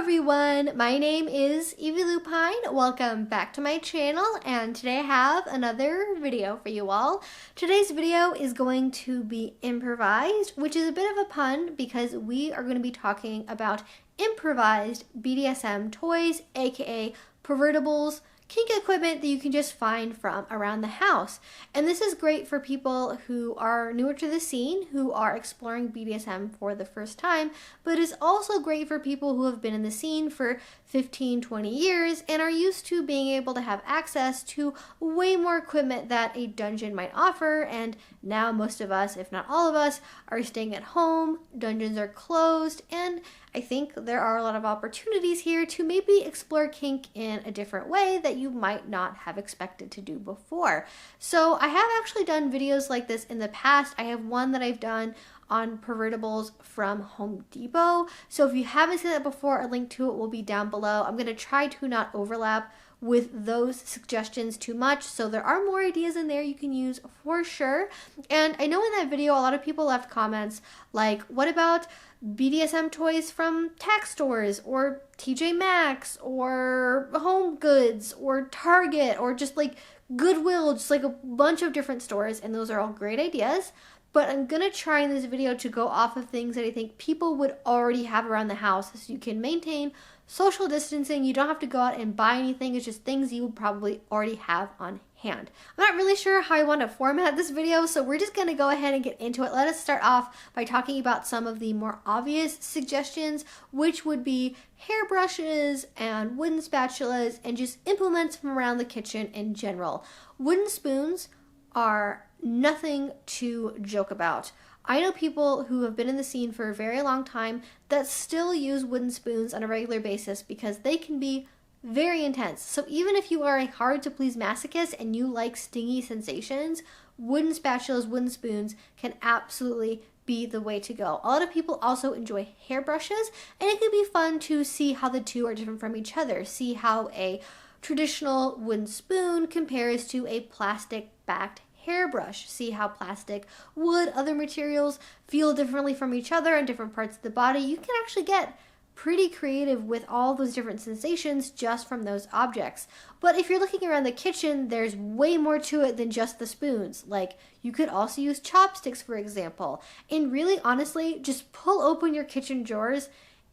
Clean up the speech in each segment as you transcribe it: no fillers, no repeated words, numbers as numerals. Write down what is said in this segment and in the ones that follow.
everyone, my name is Evie Lupine. Welcome back to my channel, and today I have another video for you all. Today's video is going to be improvised, which is a bit of a pun because we are going to be talking about improvised BDSM toys, aka pervertibles, kink equipment that you can just find from around the house. And this is great for people who are newer to the scene, who are exploring BDSM for the first time, but it's also great for people who have been in the scene for 15, 20 years and are used to being able to have access to way more equipment that a dungeon might offer. And now most of us, if not all of us, are staying at home, dungeons are closed, and I think there are a lot of opportunities here to maybe explore kink in a different way that you might not have expected to do before. So I have actually done videos like this in the past. I have one that I've done on pervertibles from Home Depot. So if you haven't seen that before, a link to it will be down below. I'm going to try to not overlap with those suggestions too much, so there are more ideas in there you can use for sure. And I know in that video a lot of people left comments like, what about BDSM toys from tax stores or TJ Maxx or Home Goods or Target or just like Goodwill, just like a bunch of different stores, and those are all great ideas. But I'm gonna try in this video to go off of things that I think people would already have around the house so you can maintain social distancing. You don't have to go out and buy anything. It's just things you would probably already have on hand. I'm not really sure how I want to format this video, so we're just going to go ahead and get into it. Let us start off by talking about some of the more obvious suggestions, which would be hairbrushes and wooden spatulas and just implements from around the kitchen in general. Wooden spoons are nothing to joke about. I know people who have been in the scene for a very long time that still use wooden spoons on a regular basis because they can be very intense. So even if you are a hard to please masochist and you like stingy sensations, wooden spatulas, wooden spoons can absolutely be the way to go. A lot of people also enjoy hairbrushes, and it can be fun to see how the two are different from each other. See how a traditional wooden spoon compares to a plastic backed hairbrush. See how plastic, wood, other materials feel differently from each other in different parts of the body. You can actually get pretty creative with all those different sensations just from those objects. But if you're looking around the kitchen, there's way more to it than just the spoons. Like, you could also use chopsticks, for example. And really, honestly, just pull open your kitchen drawers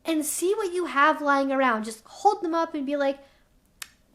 and see what you have lying around. Just hold them up and be like,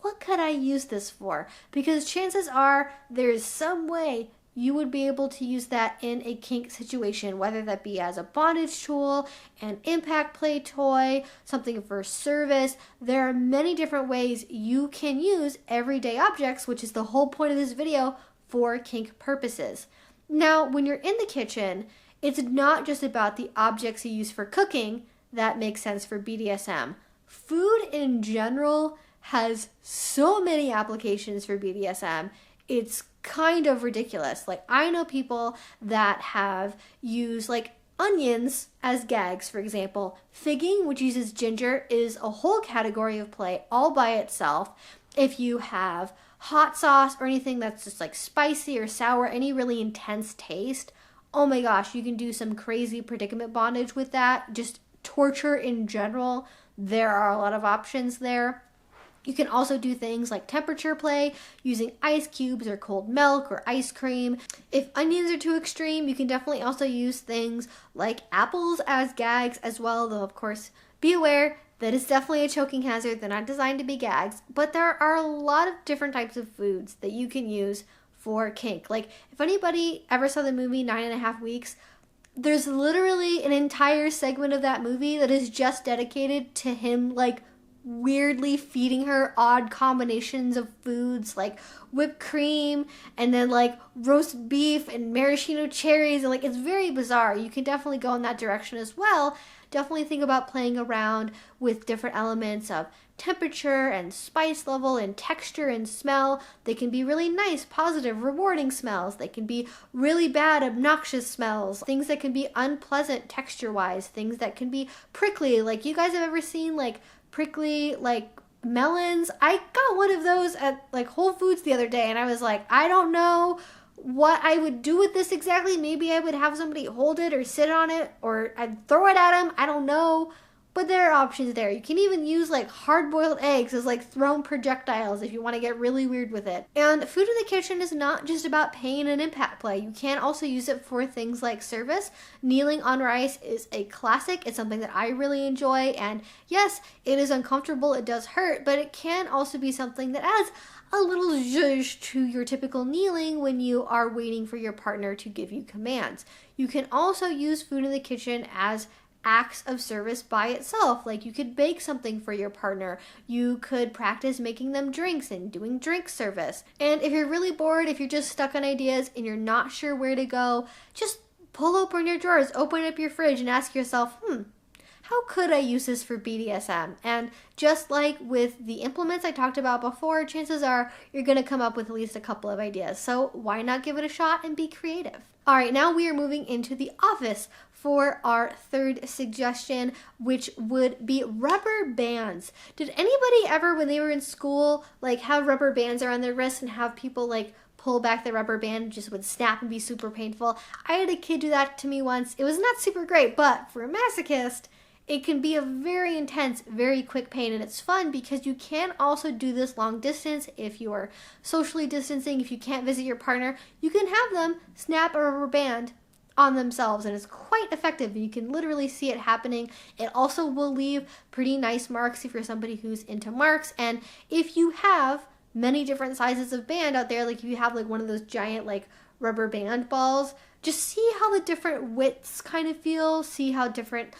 what could I use this for? Because chances are there's some way you would be able to use that in a kink situation, whether that be as a bondage tool, an impact play toy, something for service. There are many different ways you can use everyday objects, which is the whole point of this video, for kink purposes. Now, when you're in the kitchen, it's not just about the objects you use for cooking that makes sense for BDSM. Food in general has so many applications for BDSM. It's kind of ridiculous. Like, I know people that have used like onions as gags, for example. Figging, which uses ginger, is a whole category of play all by itself. If you have hot sauce or anything that's just like spicy or sour, any really intense taste, oh my gosh, you can do some crazy predicament bondage with that. Just torture in general. There are a lot of options there. You can also do things like temperature play using ice cubes or cold milk or ice cream. If onions are too extreme, you can definitely also use things like apples as gags as well, though of course be aware that it's definitely a choking hazard. They're not designed to be gags, but there are a lot of different types of foods that you can use for kink. Like, if anybody ever saw the movie 9.5 Weeks, there's literally an entire segment of that movie that is just dedicated to him like weirdly feeding her odd combinations of foods like whipped cream and then like roast beef and maraschino cherries, and like, it's very bizarre. You can definitely go in that direction as well. Definitely think about playing around with different elements of temperature and spice level and texture and smell. They can be really nice, positive, rewarding smells. They can be really bad, obnoxious smells. Things that can be unpleasant texture-wise. Things that can be prickly. Like, you guys have ever seen like prickly like melons? I got one of those at like Whole Foods the other day, and I was like, I don't know what I would do with this exactly. Maybe I would have somebody hold it or sit on it, or I'd throw it at him. I don't know. but there are options there. You can even use like hard-boiled eggs as like thrown projectiles if you want to get really weird with it. And food in the kitchen is not just about pain and impact play. You can also use it for things like service. Kneeling on rice is a classic. It's something that I really enjoy, and yes, it is uncomfortable, it does hurt, but it can also be something that adds a little zhuzh to your typical kneeling when you are waiting for your partner to give you commands. You can also use food in the kitchen as acts of service by itself. Like you could bake something for your partner. You could practice making them drinks and doing drink service. And if you're really bored, if you're just stuck on ideas and you're not sure where to go, just pull open your drawers, open up your fridge and ask yourself, how could I use this for BDSM? And just like with the implements I talked about before, chances are you're going to come up with at least a couple of ideas. So why not give it a shot and be creative? All right, now we are moving into the office for our third suggestion, which would be rubber bands. Did anybody ever, when they were in school, like have rubber bands around their wrists and have people like pull back the rubber band and just would snap and be super painful? I had a kid do that to me once. It was not super great, but for a masochist, it can be a very intense, very quick pain, and it's fun because you can also do this long distance. If you are socially distancing, if you can't visit your partner, you can have them snap a rubber band on themselves, and it's quite effective. You can literally see it happening. It also will leave pretty nice marks if you're somebody who's into marks, and if you have many different sizes of band out there, like if you have like one of those giant like rubber band balls, just see how the different widths kind of feel, see how different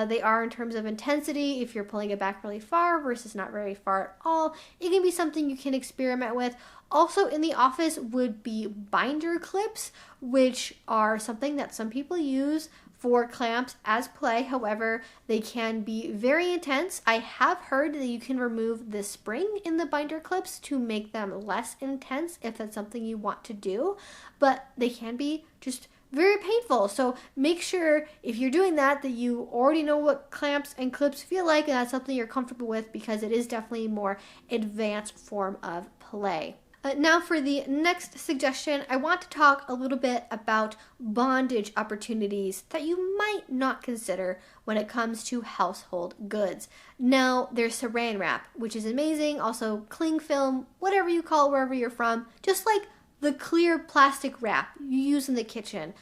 they are in terms of intensity. If you're pulling it back really far versus not very far at all, it can be something you can experiment with. Also in the office would be binder clips, which are something that some people use for clamps as play. However, they can be very intense. I have heard that you can remove the spring in the binder clips to make them less intense if that's something you want to do, but they can be just very painful. So make sure if you're doing that you already know what clamps and clips feel like, and that's something you're comfortable with, because it is definitely a more advanced form of play. Now for the next suggestion, I want to talk a little bit about bondage opportunities that you might not consider when it comes to household goods. Now there's saran wrap, which is amazing. Also cling film, whatever you call it wherever you're from, just like the clear plastic wrap you use in the kitchen.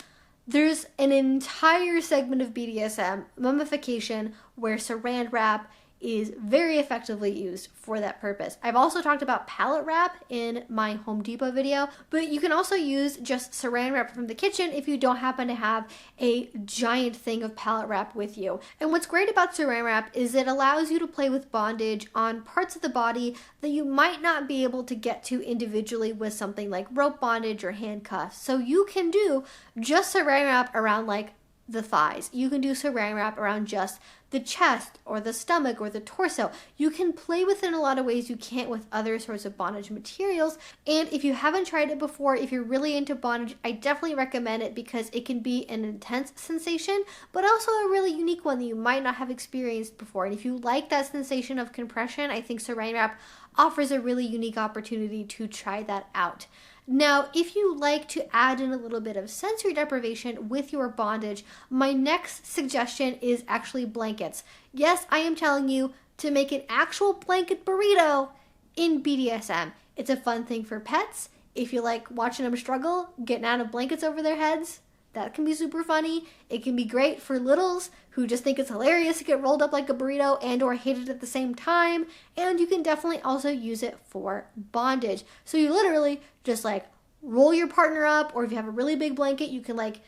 There's an entire segment of BDSM, mummification, where saran wrap is very effectively used for that purpose. I've also talked about pallet wrap in my Home Depot video, but you can also use just saran wrap from the kitchen if you don't happen to have a giant thing of pallet wrap with you. And what's great about saran wrap is it allows you to play with bondage on parts of the body that you might not be able to get to individually with something like rope bondage or handcuffs. So you can do just saran wrap around like the thighs. You can do saran wrap around just the chest or the stomach or the torso. You can play with it in a lot of ways you can't with other sorts of bondage materials. And if you haven't tried it before, if you're really into bondage, I definitely recommend it because it can be an intense sensation, but also a really unique one that you might not have experienced before. And if you like that sensation of compression, I think saran wrap offers a really unique opportunity to try that out. Now, if you like to add in a little bit of sensory deprivation with your bondage, my next suggestion is actually blankets. Yes, I am telling you to make an actual blanket burrito in BDSM. It's a fun thing for pets. If you like watching them struggle, getting out of blankets over their heads, that can be super funny. It can be great for littles who just think it's hilarious to get rolled up like a burrito and or hit it at the same time. And you can definitely also use it for bondage. So you literally just like roll your partner up, or if you have a really big blanket, you can like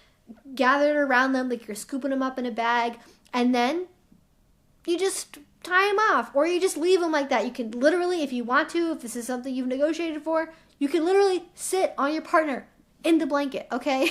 gather it around them like you're scooping them up in a bag, and then you just tie them off, or you just leave them like that. You can literally, if you want to, if this is something you've negotiated for, you can literally sit on your partner in the blanket, okay?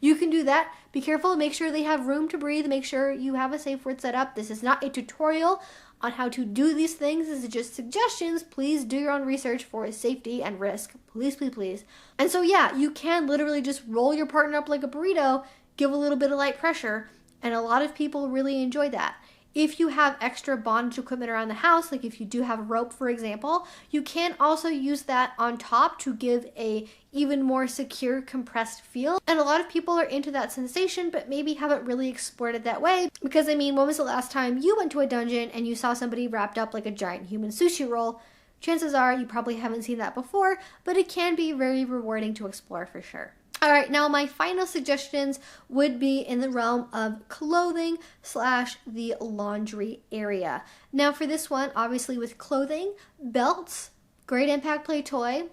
You can do that. Be careful, make sure they have room to breathe, make sure you have a safe word set up. This is not a tutorial on how to do these things. This is just suggestions. Please do your own research for safety and risk. Please, please, please. And so yeah, you can literally just roll your partner up like a burrito, give a little bit of light pressure, and a lot of people really enjoy that. if you have extra bondage equipment around the house, like if you do have rope, for example, you can also use that on top to give a even more secure, compressed feel. And a lot of people are into that sensation, but maybe haven't really explored it that way. Because I mean, when was the last time you went to a dungeon and you saw somebody wrapped up like a giant human sushi roll? Chances are you probably haven't seen that before, but it can be very rewarding to explore for sure. All right, now my final suggestions would be in the realm of clothing / the laundry area. Now for this one, obviously with clothing, belts, great impact play toy,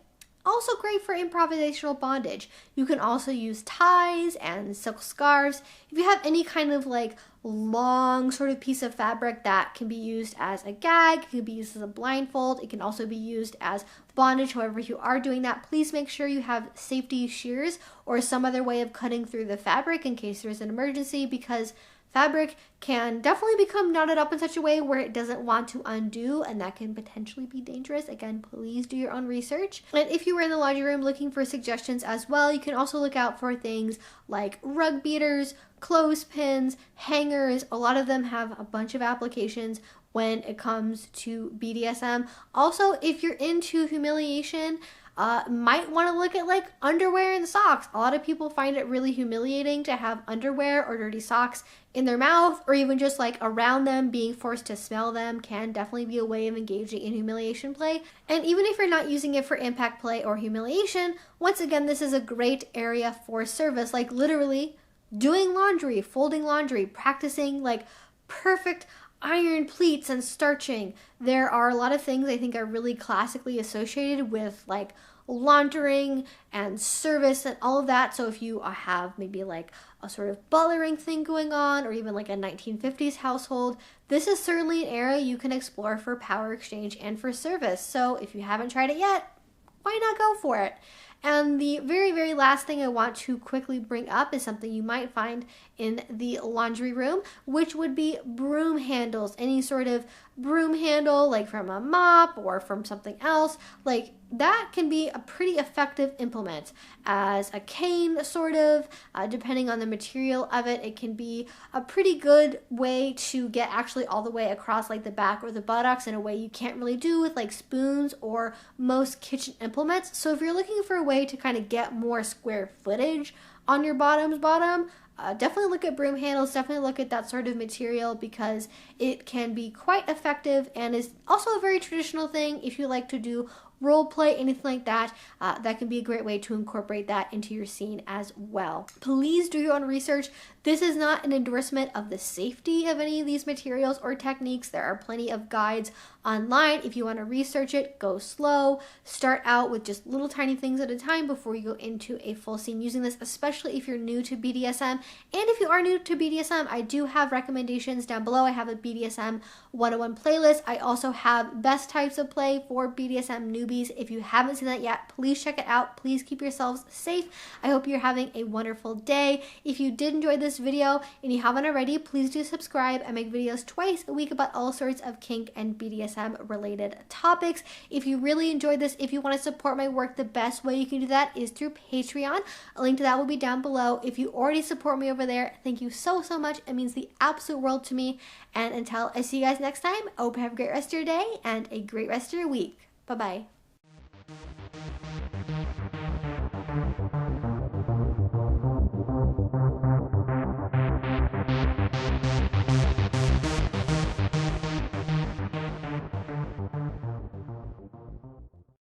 also great for improvisational bondage. You can also use ties and silk scarves. If you have any kind of like long sort of piece of fabric that can be used as a gag, it can be used as a blindfold, it can also be used as bondage. However, if you are doing that, please make sure you have safety shears or some other way of cutting through the fabric in case there's an emergency, because fabric can definitely become knotted up in such a way where it doesn't want to undo, and that can potentially be dangerous. Again, please do your own research. And if you were in the laundry room looking for suggestions as well, you can also look out for things like rug beaters, clothespins, hangers. A lot of them have a bunch of applications when it comes to BDSM. Also, if you're into humiliation, might want to look at like underwear and socks. A lot of people find it really humiliating to have underwear or dirty socks in their mouth, or even just like around them. Being forced to smell them can definitely be a way of engaging in humiliation play. And even if you're not using it for impact play or humiliation, once again, this is a great area for service, like literally doing laundry, folding laundry, practicing like perfect iron pleats and starching. There are a lot of things I think are really classically associated with like laundering and service and all of that. So if you have maybe like a sort of butlering thing going on, or even like a 1950s household, this is certainly an area you can explore for power exchange and for service. So if you haven't tried it yet, why not go for it? And the very last thing I want to quickly bring up is something you might find in the laundry room, which would be broom handles. Any sort of broom handle, like from a mop or from something else, like that can be a pretty effective implement. As a cane, sort of, depending on the material of it, it can be a pretty good way to get actually all the way across like the back or the buttocks in a way you can't really do with like spoons or most kitchen implements. So if you're looking for a way to kind of get more square footage on your bottom, definitely look at broom handles, definitely look at that sort of material, because it can be quite effective and is also a very traditional thing. If you like to do role play, anything like that, that can be a great way to incorporate that into your scene as well. Please do your own research. This is not an endorsement of the safety of any of these materials or techniques. There are plenty of guides online. If you want to research it, go slow. Start out with just little tiny things at a time before you go into a full scene using this, especially if you're new to BDSM. And if you are new to BDSM, I do have recommendations down below. I have a BDSM 101 playlist. I also have best types of play for BDSM newbies. If you haven't seen that yet, please check it out. Please keep yourselves safe. I hope you're having a wonderful day. If you did enjoy this video and you haven't already, please do subscribe. I make videos twice a week about all sorts of kink and BDSM related topics. If you really enjoyed this, if you want to support my work, the best way you can do that is through Patreon. A link to that will be down below. If you already support me over there, thank you so much. It means the absolute world to me. And until I see you guys next time, I hope you have a great rest of your day and a great rest of your week. Bye-bye.